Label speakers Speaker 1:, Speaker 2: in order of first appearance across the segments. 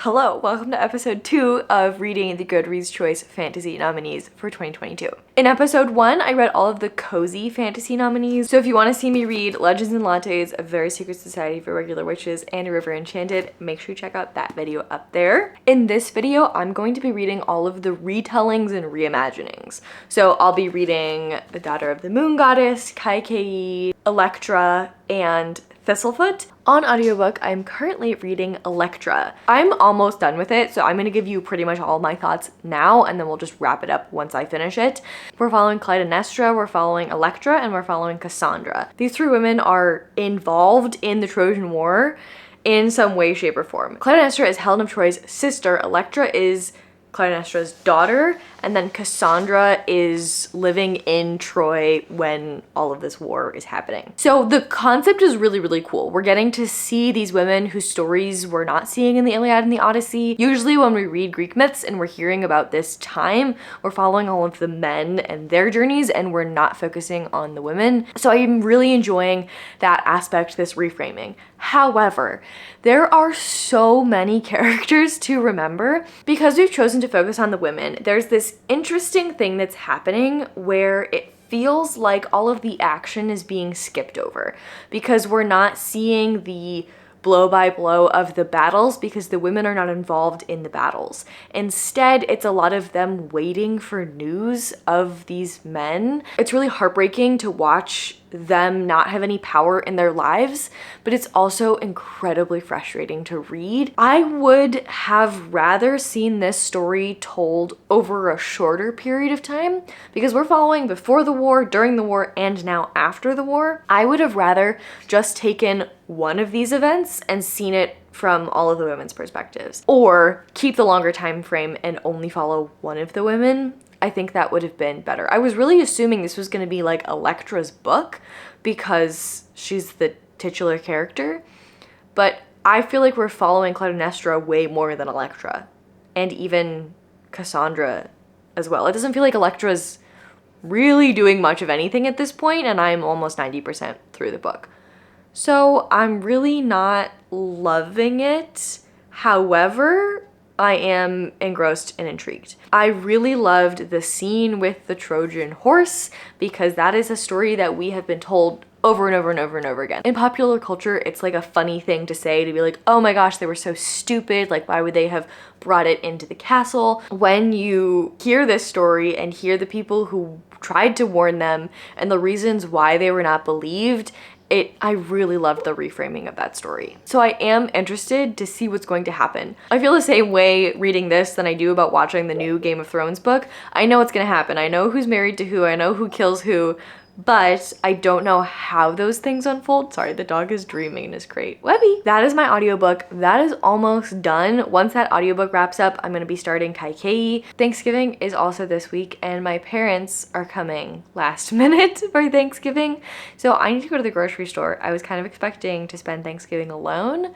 Speaker 1: Hello, welcome to episode 2 of reading the Goodreads Choice Fantasy nominees for 2022. In episode 1, I read all of the cozy fantasy nominees, so if you want to see me read Legends and Lattes, A Very Secret Society for Regular Witches, and A River Enchanted, make sure you check out that video up there. In this video, I'm going to be reading all of the retellings and reimaginings. So I'll be reading The Daughter of the Moon Goddess, Kaikeyi, Elektra, and Thistlefoot. On audiobook, I'm currently reading Elektra. I'm almost done with it, so I'm gonna give you pretty much all my thoughts now, and then we'll just wrap it up once I finish it. We're following Clytemnestra, we're following Elektra, and we're following Cassandra. These three women are involved in the Trojan War in some way, shape, or form. Clytemnestra is Helen of Troy's sister, Elektra is Clytemnestra's daughter, and then Cassandra is living in Troy when all of this war is happening. So the concept is really, really cool. We're getting to see these women whose stories we're not seeing in the Iliad and the Odyssey. Usually when we read Greek myths and we're hearing about this time, we're following all of the men and their journeys and we're not focusing on the women. So I'm really enjoying that aspect, this reframing. However, there are so many characters to remember. Because we've chosen to focus on the women, there's this interesting thing that's happening where it feels like all of the action is being skipped over because we're not seeing the blow by blow of the battles because the women are not involved in the battles. Instead, it's a lot of them waiting for news of these men. It's really heartbreaking to watch them not have any power in their lives, but it's also incredibly frustrating to read. I would have rather seen this story told over a shorter period of time because we're following before the war, during the war, and now after the war. I would have rather just taken one of these events and seen it from all of the women's perspectives, or keep the longer time frame and only follow one of the women. I think that would have been better. I was really assuming this was going to be like Elektra's book because she's the titular character, but I feel like we're following Clytemnestra way more than Elektra, and even Cassandra as well. It doesn't feel like Elektra's really doing much of anything at this point, and I'm almost 90% through the book. So I'm really not loving it. However, I am engrossed and intrigued. I really loved the scene with the Trojan horse because that is a story that we have been told over and over and over and over again. In popular culture, it's like a funny thing to say, to be like, oh my gosh, they were so stupid, like why would they have brought it into the castle? When you hear this story and hear the people who tried to warn them and the reasons why they were not believed, I really loved the reframing of that story. So I am interested to see what's going to happen. I feel the same way reading this than I do about watching the new Game of Thrones book. I know what's gonna happen. I know who's married to who, I know who kills who, but I don't know how those things unfold. Sorry, the dog is dreaming in his crate. Webby! That is my audiobook. That is almost done. Once that audiobook wraps up, I'm gonna be starting Kaikeyi. Thanksgiving is also this week, and my parents are coming last minute for Thanksgiving, so I need to go to the grocery store. I was kind of expecting to spend Thanksgiving alone,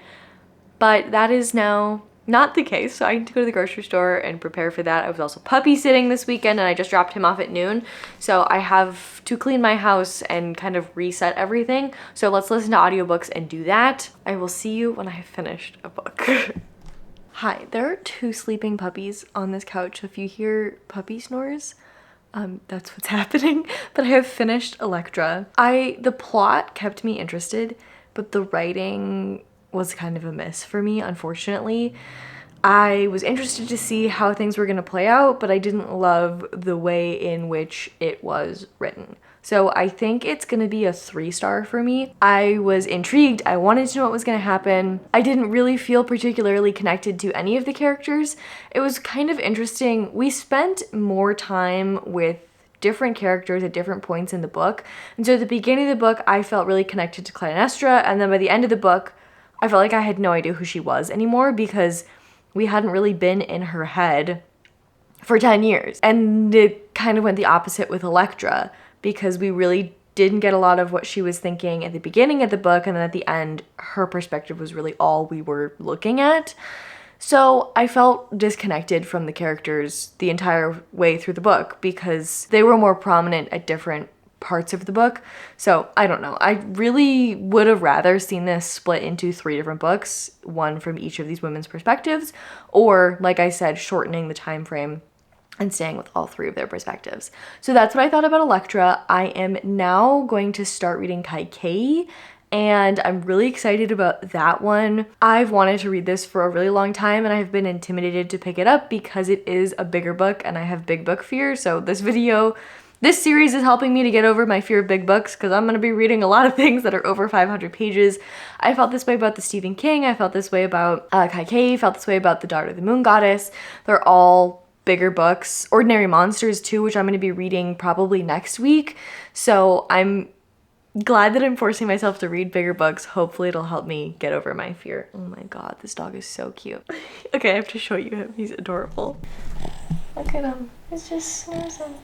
Speaker 1: but that is now not the case, so I need to go to the grocery store and prepare for that. I was also puppy sitting this weekend and I just dropped him off at noon, so I have to clean my house and kind of reset everything. So let's listen to audiobooks and do that. I will see you when I have finished a book. Hi, there are 2 sleeping puppies on this couch. If you hear puppy snores, that's what's happening. But I have finished Elektra. The plot kept me interested, but the writing was kind of a miss for me, unfortunately. I was interested to see how things were going to play out, but I didn't love the way in which it was written. So I think it's going to be a 3-star for me. I was intrigued. I wanted to know what was going to happen. I didn't really feel particularly connected to any of the characters. It was kind of interesting. We spent more time with different characters at different points in the book. And so at the beginning of the book, I felt really connected to Clytemnestra, and then by the end of the book, I felt like I had no idea who she was anymore because we hadn't really been in her head for 10 years. And it kind of went the opposite with Elektra because we really didn't get a lot of what she was thinking at the beginning of the book, and then at the end, her perspective was really all we were looking at. So I felt disconnected from the characters the entire way through the book because they were more prominent at different parts of the book. So I don't know. I really would have rather seen this split into 3 different books, one from each of these women's perspectives, or like I said, shortening the time frame and staying with all 3 of their perspectives. So that's what I thought about Elektra. I am now going to start reading Kaikeyi, and I'm really excited about that one. I've wanted to read this for a really long time, and I've been intimidated to pick it up because it is a bigger book and I have big book fear. So this series is helping me to get over my fear of big books, because I'm going to be reading a lot of things that are over 500 pages. I felt this way about the Stephen King. I felt this way about Kaikeyi. Felt this way about The Daughter of the Moon Goddess. They're all bigger books. Ordinary Monsters too, which I'm going to be reading probably next week. So I'm glad that I'm forcing myself to read bigger books. Hopefully it'll help me get over my fear. Oh my god, this dog is so cute. Okay, I have to show you him. He's adorable. Look at him. He's just snoozing.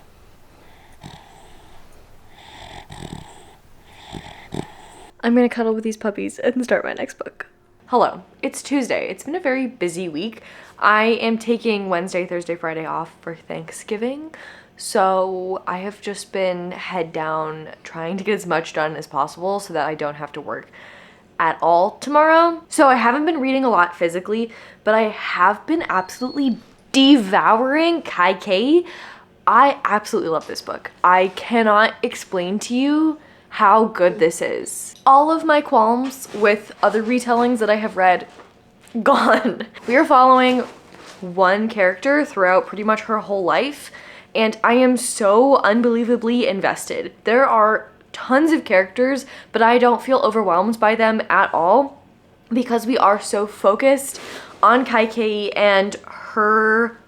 Speaker 1: I'm gonna cuddle with these puppies and start my next book. Hello, it's Tuesday. It's been a very busy week. I am taking Wednesday, Thursday, Friday off for Thanksgiving. So I have just been head down trying to get as much done as possible so that I don't have to work at all tomorrow. So I haven't been reading a lot physically, but I have been absolutely devouring Kaikeyi. I absolutely love this book. I cannot explain to you how good this is. All of my qualms with other retellings that I have read, gone. We are following one character throughout pretty much her whole life, and I am so unbelievably invested. There are tons of characters, but I don't feel overwhelmed by them at all because we are so focused on Kaikeyi and her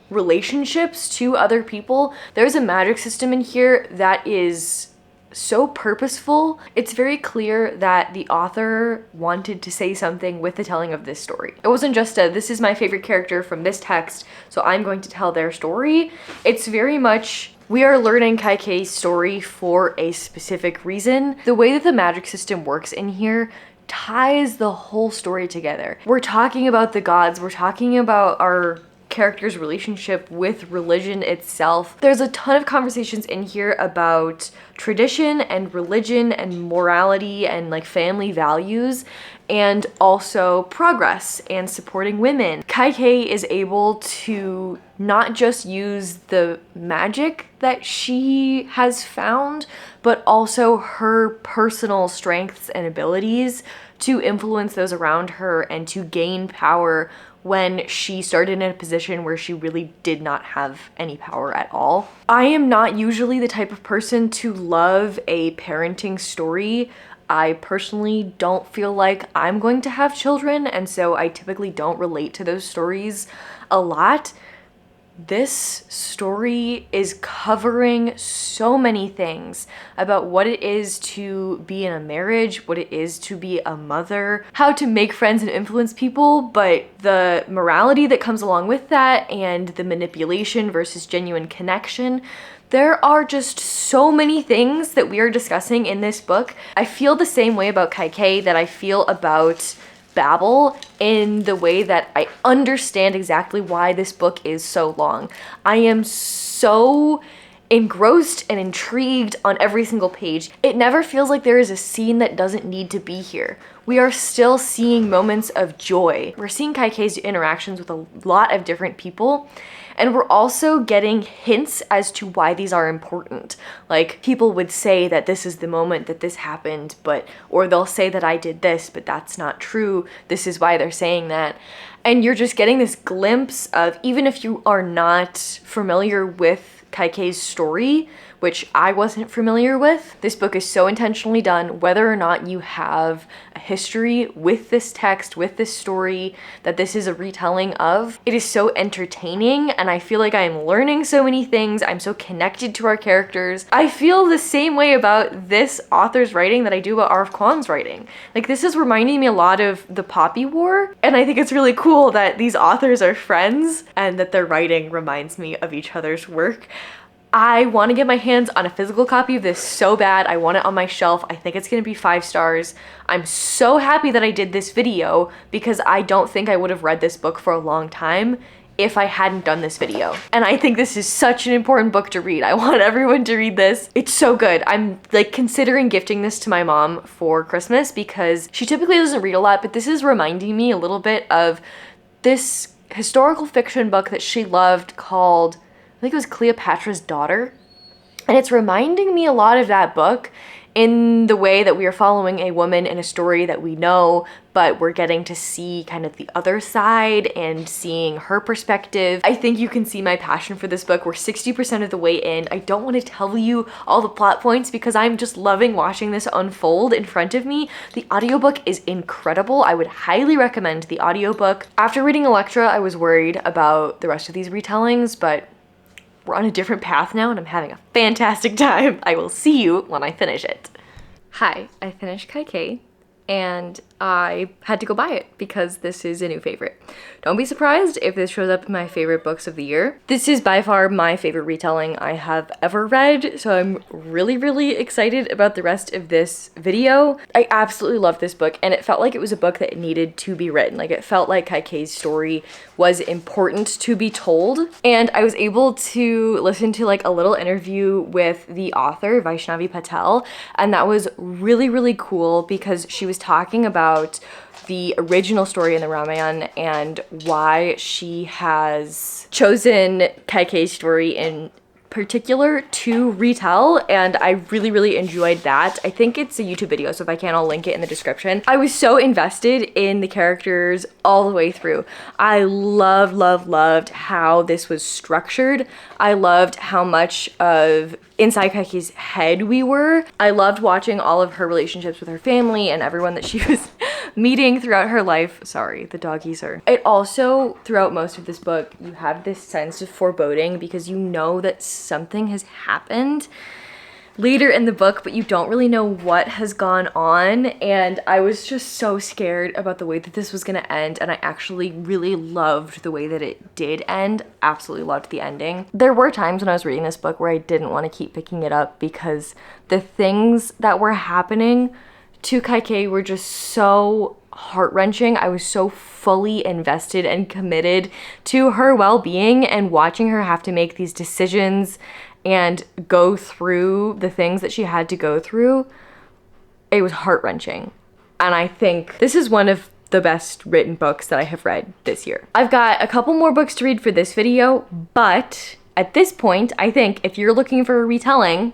Speaker 1: relationships to other people. There's a magic system in here that is so purposeful. It's very clear that the author wanted to say something with the telling of this story. It wasn't just this is my favorite character from this text, so I'm going to tell their story. It's very much, we are learning Kaikeyi's story for a specific reason. The way that the magic system works in here ties the whole story together. We're talking about the gods, we're talking about our character's relationship with religion itself. There's a ton of conversations in here about tradition and religion and morality and like family values, and also progress and supporting women. Kaikeyi is able to not just use the magic that she has found, but also her personal strengths and abilities to influence those around her and to gain power when she started in a position where she really did not have any power at all. I am not usually the type of person to love a parenting story. I personally don't feel like I'm going to have children, and so I typically don't relate to those stories a lot. This story is covering so many things about what it is to be in a marriage, what it is to be a mother, how to make friends and influence people, but the morality that comes along with that and the manipulation versus genuine connection. There are just so many things that we are discussing in this book. I feel the same way about Kaikeyi that I feel about Babel, in the way that I understand exactly why this book is so long. I am so engrossed and intrigued on every single page. It never feels like there is a scene that doesn't need to be here. We are still seeing moments of joy. We're seeing Kaikeyi's interactions with a lot of different people, and we're also getting hints as to why these are important. Like, people would say that this is the moment that this happened, or they'll say that I did this, but that's not true. This is why they're saying that. And you're just getting this glimpse of, even if you are not familiar with Kaikeyi's story, which I wasn't familiar with, this book is so intentionally done, whether or not you have a history with this text, with this story, that this is a retelling of. It is so entertaining, and I feel like I am learning so many things. I'm so connected to our characters. I feel the same way about this author's writing that I do about R.F. Kuang's writing. Like, this is reminding me a lot of the Poppy War, and I think it's really cool that these authors are friends and that their writing reminds me of each other's work. I want to get my hands on a physical copy of this so bad. I want it on my shelf. I think it's going to be 5 stars. I'm so happy that I did this video because I don't think I would have read this book for a long time if I hadn't done this video. And I think this is such an important book to read. I want everyone to read this. It's so good. I'm like considering gifting this to my mom for Christmas because she typically doesn't read a lot, but this is reminding me a little bit of this historical fiction book that she loved called, I think it was Cleopatra's Daughter. And it's reminding me a lot of that book in the way that we are following a woman in a story that we know, but we're getting to see kind of the other side and seeing her perspective. I think you can see my passion for this book. We're 60% of the way in. I don't want to tell you all the plot points because I'm just loving watching this unfold in front of me. The audiobook is incredible. I would highly recommend the audiobook. After reading Elektra, I was worried about the rest of these retellings, but we're on a different path now and I'm having a fantastic time. I will see you when I finish it. Hi, I finished Kaikeyi and I had to go buy it because this is a new favorite. Don't be surprised if this shows up in my favorite books of the year. This is by far my favorite retelling I have ever read, so I'm really excited about the rest of this video. I absolutely love this book, and it felt like it was a book that needed to be written. Like, it felt like Kaikeyi's story was important to be told, and I was able to listen to like a little interview with the author, Vaishnavi Patel, and that was really cool because she was talking about the original story in the Ramayana and why she has chosen Kaikeyi's story in particular to retell, and I really enjoyed that. I think it's a YouTube video, so if I can, I'll link it in the description. I was so invested in the characters all the way through. I loved how this was structured. I loved how much of inside Kaikeyi's head we were. I loved watching all of her relationships with her family and everyone that she was meeting throughout her life. Sorry, the doggies are. It also, throughout most of this book, you have this sense of foreboding because you know that something has happened later in the book, but you don't really know what has gone on, and I was just so scared about the way that this was gonna end, and I actually really loved the way that it did end. Absolutely loved the ending. There were times when I was reading this book where I didn't want to keep picking it up because the things that were happening to Kaikeyi were just so heart-wrenching. I was so fully invested and committed to her well-being, and watching her have to make these decisions and go through the things that she had to go through, it was heart-wrenching. And I think this is one of the best written books that I have read this year. I've got a couple more books to read for this video, but at this point, I think if you're looking for a retelling,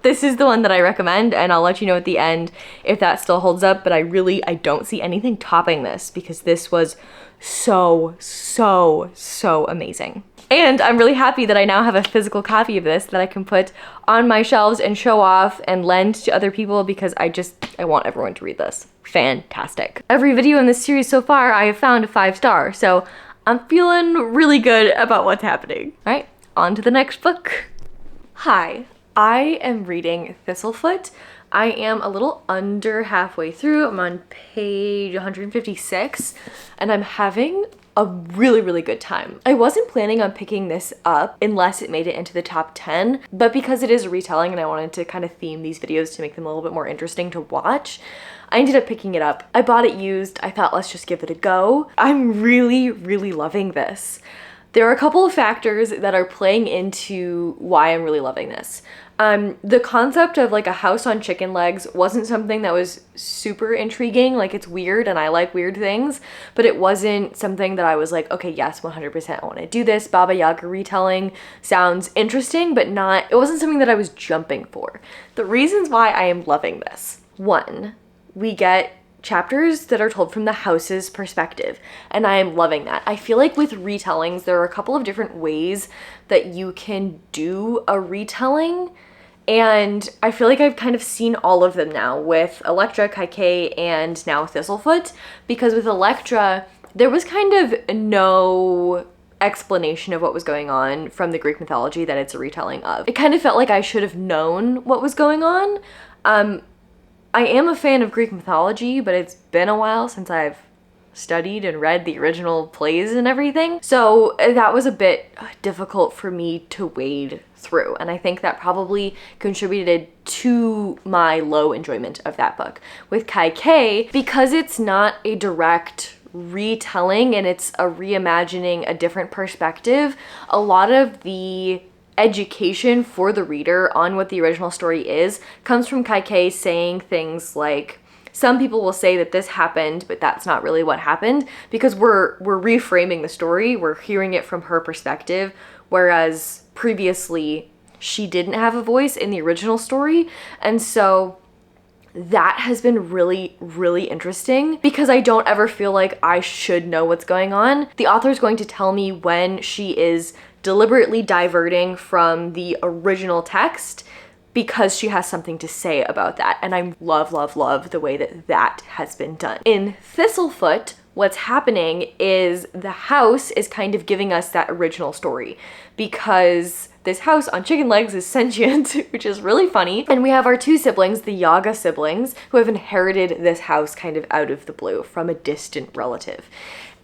Speaker 1: this is the one that I recommend, and I'll let you know at the end if that still holds up, but I don't see anything topping this because this was so amazing. And I'm really happy that I now have a physical copy of this that I can put on my shelves and show off and lend to other people because I want everyone to read this. Fantastic. Every video in this series so far I have found a 5-star, so I'm feeling really good about what's happening. All right, on to the next book. Hi, I am reading Thistlefoot. I am a little under halfway through. I'm on page 156, and I'm having a really good time. I wasn't planning on picking this up unless it made it into the top 10, but because it is a retelling and I wanted to kind of theme these videos to make them a little bit more interesting to watch, I ended up picking it up. I bought it used. I thought, let's just give it a go. I'm really loving this. There are a couple of factors that are playing into why I'm really loving this. The concept of like a house on chicken legs wasn't something that was super intriguing. Like, it's weird and I like weird things, but it wasn't something that I was like, okay, yes, 100% I want to do this. Baba Yaga retelling sounds interesting, but it wasn't something that I was jumping for. The reasons why I am loving this. 1, we get chapters that are told from the house's perspective, and I am loving that. I feel like with retellings, there are a couple of different ways that you can do a retelling, and I feel like I've kind of seen all of them now with Elektra, Kaikeyi, and now Thistlefoot, because with Elektra, there was kind of no explanation of what was going on from the Greek mythology that it's a retelling of. It kind of felt like I should have known what was going on. I am a fan of Greek mythology, but it's been a while since I've studied and read the original plays and everything. So that was a bit difficult for me to wade through. And I think that probably contributed to my low enjoyment of that book. With Kaikeyi, because it's not a direct retelling and it's a reimagining, a different perspective, a lot of the education for the reader on what the original story is comes from Kaikeyi saying things like, some people will say that this happened, but that's not really what happened, because we're reframing the story, we're hearing it from her perspective, whereas previously she didn't have a voice in the original story. And so that has been really, really interesting because I don't ever feel like I should know what's going on. The author is going to tell me when she is deliberately diverting from the original text because she has something to say about that. And I love, love, love the way that that has been done. In Thistlefoot, what's happening is the house is kind of giving us that original story because this house on chicken legs is sentient, which is really funny. And we have our two siblings, the Yaga siblings, who have inherited this house kind of out of the blue from a distant relative.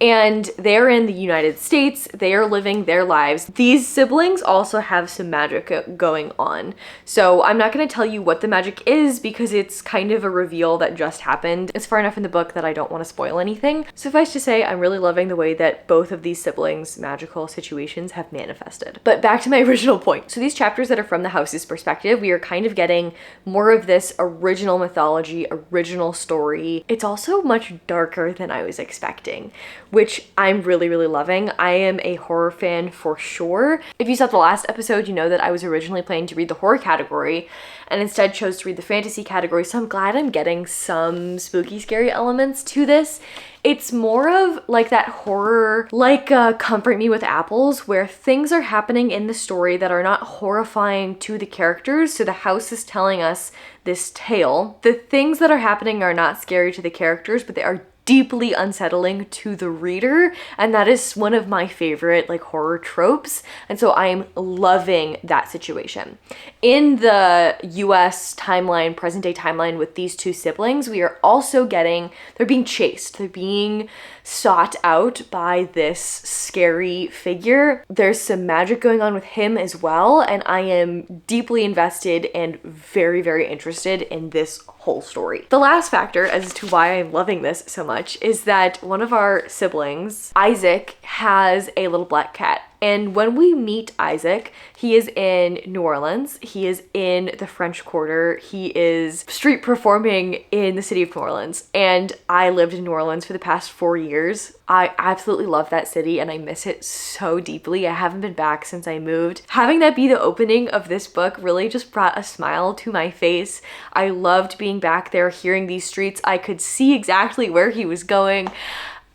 Speaker 1: And they're in the United States, they are living their lives. These siblings also have some magic going on. So I'm not gonna tell you what the magic is because it's kind of a reveal that just happened. It's far enough in the book that I don't wanna spoil anything. Suffice to say, I'm really loving the way that both of these siblings' magical situations have manifested. But back to my original point. So these chapters that are from the house's perspective, we are kind of getting more of this original mythology, original story. It's also much darker than I was expecting, which I'm really, really loving. I am a horror fan for sure. If you saw the last episode, you know that I was originally planning to read the horror category and instead chose to read the fantasy category. So I'm glad I'm getting some spooky, scary elements to this. It's more of like that horror, like Comfort Me with Apples, where things are happening in the story that are not horrifying to the characters. So the house is telling us this tale. The things that are happening are not scary to the characters, but they are deeply unsettling to the reader, and that is one of my favorite like horror tropes, and so I'm loving that situation. In the US timeline, present day timeline with these two siblings, we are also getting, they're being chased, they're being sought out by this scary figure. There's some magic going on with him as well, and I am deeply invested and very, very interested in this whole story. The last factor as to why I'm loving this so much is that one of our siblings, Isaac, has a little black cat. And when we meet Isaac, he is in New Orleans, he is in the French Quarter, he is street performing in the city of New Orleans. And I lived in New Orleans for the past 4 years. I absolutely love that city and I miss it so deeply. I haven't been back since I moved. Having that be the opening of this book really just brought a smile to my face. I loved being back there, hearing these streets. I could see exactly where he was going.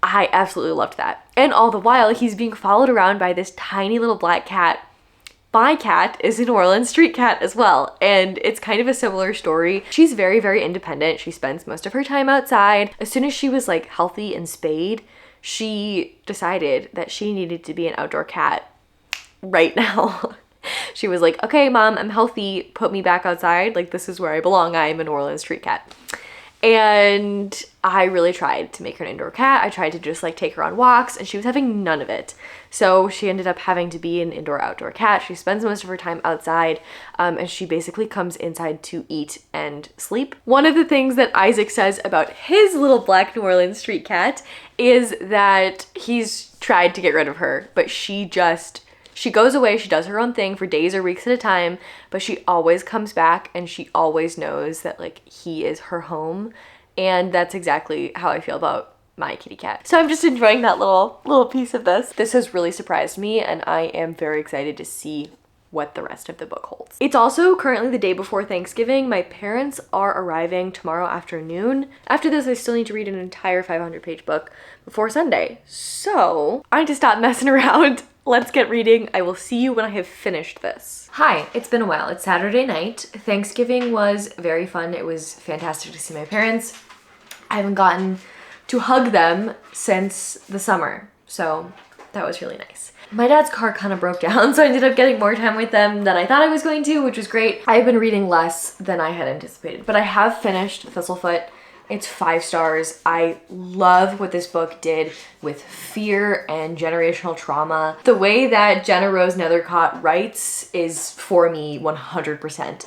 Speaker 1: I absolutely loved that. And all the while, he's being followed around by this tiny little black cat. My cat is a New Orleans street cat as well, and it's kind of a similar story. She's very, very independent. She spends most of her time outside. As soon as she was like healthy and spayed, she decided that she needed to be an outdoor cat right now. She was like, okay, mom, I'm healthy. Put me back outside. Like, this is where I belong. I am a New Orleans street cat. And I really tried to make her an indoor cat. I tried to just like take her on walks and she was having none of it. So she ended up having to be an indoor outdoor cat. She spends most of her time outside and she basically comes inside to eat and sleep. One of the things that Isaac says about his little black New Orleans street cat is that he's tried to get rid of her, but she goes away, she does her own thing for days or weeks at a time, but she always comes back and she always knows that like he is her home. And that's exactly how I feel about my kitty cat. So I'm just enjoying that little piece of this. This has really surprised me and I am very excited to see what the rest of the book holds. It's also currently the day before Thanksgiving. My parents are arriving tomorrow afternoon. After this, I still need to read an entire 500-page book before Sunday. So I need to stop messing around. Let's get reading. I will see you when I have finished this. Hi, it's been a while. It's Saturday night. Thanksgiving was very fun. It was fantastic to see my parents. I haven't gotten to hug them since the summer, so that was really nice. My dad's car kind of broke down, so I ended up getting more time with them than I thought I was going to, which was great. I've been reading less than I had anticipated, but I have finished Thistlefoot. It's 5 stars. I love what this book did with fear and generational trauma. The way that Jenna Rose Nethercott writes is for me 100%.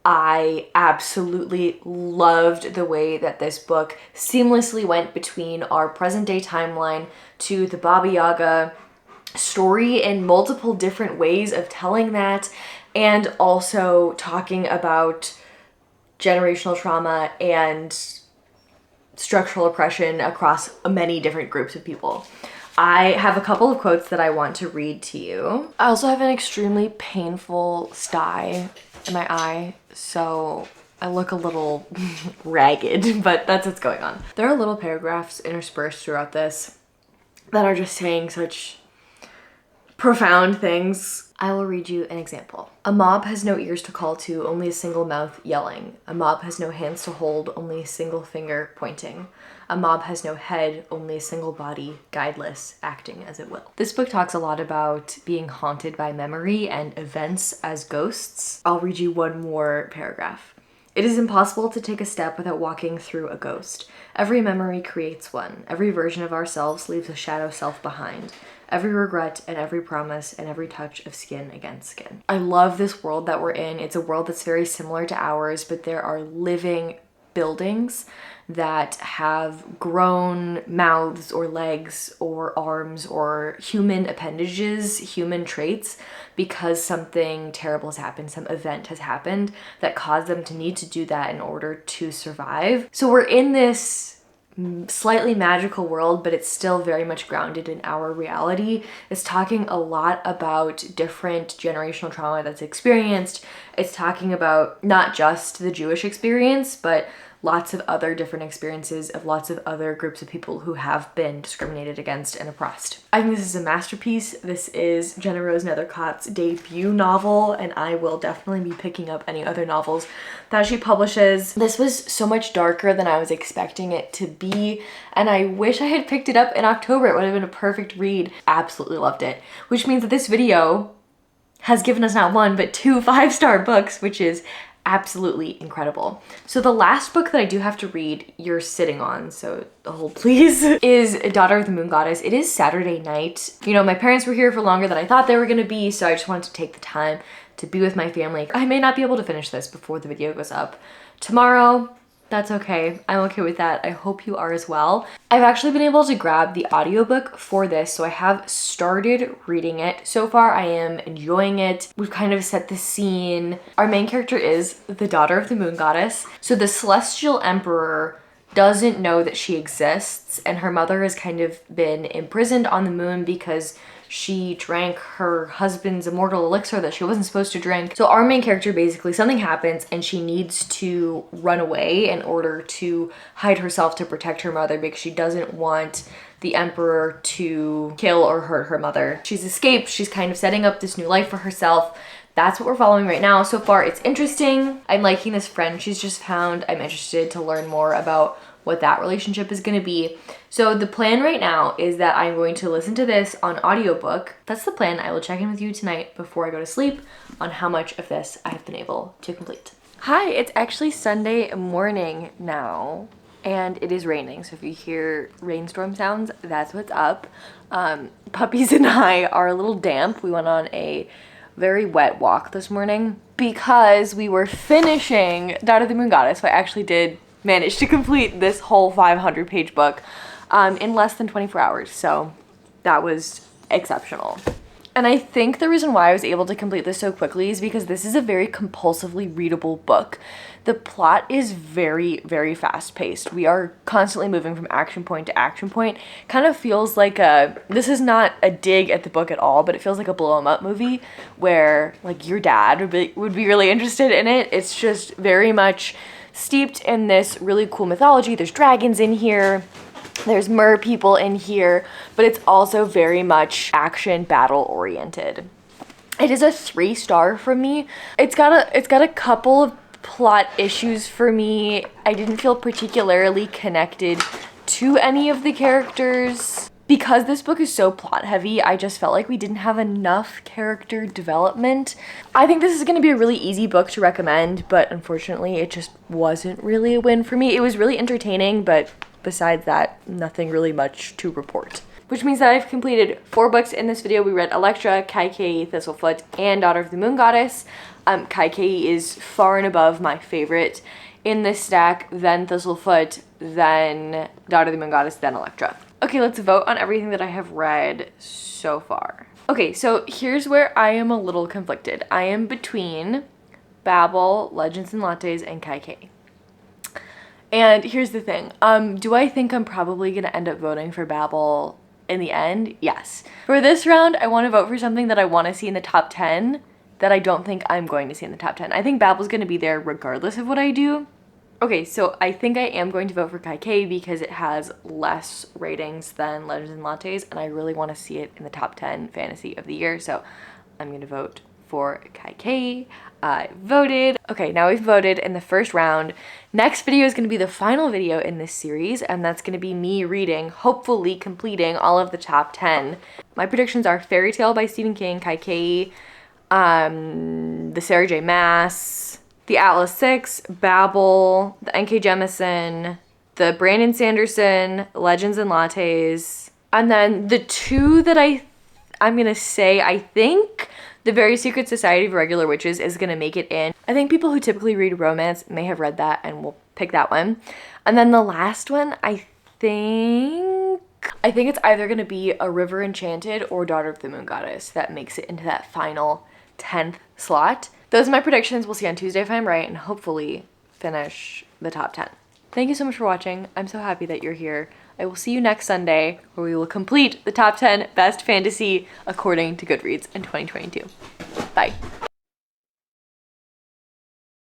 Speaker 1: I absolutely loved the way that this book seamlessly went between our present day timeline to the Baba Yaga story in multiple different ways of telling that, and also talking about generational trauma and structural oppression across many different groups of people. I have a couple of quotes that I want to read to you. I also have an extremely painful sty in my eye, so I look a little ragged, but that's what's going on. There are little paragraphs interspersed throughout this that are just saying such profound things. I will read you an example. A mob has no ears to call to, only a single mouth yelling. A mob has no hands to hold, only a single finger pointing. A mob has no head, only a single body, guideless, acting as it will. This book talks a lot about being haunted by memory and events as ghosts. I'll read you one more paragraph. It is impossible to take a step without walking through a ghost. Every memory creates one. Every version of ourselves leaves a shadow self behind. Every regret and every promise and every touch of skin against skin. I love this world that we're in. It's a world that's very similar to ours, but there are living buildings that have grown mouths or legs or arms or human appendages, human traits, because something terrible has happened, some event has happened that caused them to need to do that in order to survive. So we're in this slightly magical world, but it's still very much grounded in our reality. It's talking a lot about different generational trauma that's experienced. It's talking about not just the Jewish experience, but lots of other different experiences of lots of other groups of people who have been discriminated against and oppressed. I think this is a masterpiece. This is Jenna Rose Nethercott's debut novel, and I will definitely be picking up any other novels that she publishes. This was so much darker than I was expecting it to be, and I wish I had picked it up in October. It would have been a perfect read. Absolutely loved it, which means that this video has given us not one, but 2 5-star books, which is absolutely incredible. So the last book that I do have to read, you're sitting on, so hold please, is Daughter of the Moon Goddess. It is Saturday night. You know, my parents were here for longer than I thought they were gonna be, so I just wanted to take the time to be with my family. I may not be able to finish this before the video goes up tomorrow. That's okay. I'm okay with that. I hope you are as well. I've actually been able to grab the audiobook for this, so I have started reading it. So far, I am enjoying it. We've kind of set the scene. Our main character is the daughter of the moon goddess. So the celestial emperor doesn't know that she exists, and her mother has kind of been imprisoned on the moon because she drank her husband's immortal elixir that she wasn't supposed to drink. So our main character, basically, something happens and she needs to run away in order to hide herself to protect her mother because she doesn't want the emperor to kill or hurt her mother. She's escaped. She's kind of setting up this new life for herself. That's what we're following right now. So far, it's interesting. I'm liking this friend she's just found. I'm interested to learn more about what that relationship is going to be. So the plan right now is that I'm going to listen to this on audiobook. That's the plan. I will check in with you tonight before I go to sleep on how much of this I have been able to complete. Hi, it's actually Sunday morning now, and it is raining. So if you hear rainstorm sounds, that's what's up. Puppies and I are a little damp. We went on a very wet walk this morning because we were finishing Daughter of the Moon Goddess. So I actually did manage to complete this whole 500-page book in less than 24 hours. So that was exceptional. And I think the reason why I was able to complete this so quickly is because this is a very compulsively readable book. The plot is very, very fast-paced. We are constantly moving from action point to action point. Kind of feels like this is not a dig at the book at all, but it feels like a blow 'em up movie where like your dad would be really interested in it. It's just very much steeped in this really cool mythology. There's dragons in here, there's mer people in here, but it's also very much action battle oriented. It is a 3-star from me. It's got a couple of plot issues for me. I didn't feel particularly connected to any of the characters. Because this book is so plot heavy, I just felt like we didn't have enough character development. I think this is going to be a really easy book to recommend, but unfortunately it just wasn't really a win for me. It was really entertaining, but besides that, nothing really much to report. which means that I've completed 4 books in this video. We read Elektra, Kaikeyi, Thistlefoot, and Daughter of the Moon Goddess. Kaikeyi is far and above my favorite in this stack, then Thistlefoot, then Daughter of the Moon Goddess, then Elektra. Okay, let's vote on everything that I have read so far. Okay, so here's where I am a little conflicted. I am between Babel, Legends and Lattes, and Kaikeyi. And here's the thing. Do I think I'm probably gonna end up voting for Babel in the end? Yes. For this round, I want to vote for something that I want to see in the top 10 that I don't think I'm going to see in the top 10. I think Babel's gonna be there regardless of what I do. Okay, so I think I am going to vote for Kaikeyi because it has less ratings than Legends and Lattes, and I really want to see it in the top 10 fantasy of the year, so I'm going to vote for Kaikeyi. I voted. Okay, now we've voted in the first round. Next video is going to be the final video in this series, and that's going to be me reading, hopefully completing all of the top 10. My predictions are Fairy Tale by Stephen King, Kaikeyi, the Sarah J. Maas, the Atlas 6, Babel, the N.K. Jemisin, the Brandon Sanderson, Legends and Lattes, and then the 2 that I'm gonna say I think The Very Secret Society of Regular Witches is gonna make it in. I think people who typically read romance may have read that and will pick that one. And then the last one, I think it's either gonna be A River Enchanted or Daughter of the Moon Goddess that makes it into that final 10th slot. Those are my predictions. We'll see on Tuesday if I'm right, and hopefully finish the top 10. Thank you so much for watching. I'm so happy that you're here. I will see you next Sunday, where we will complete the top 10 best fantasy according to Goodreads in 2022. Bye.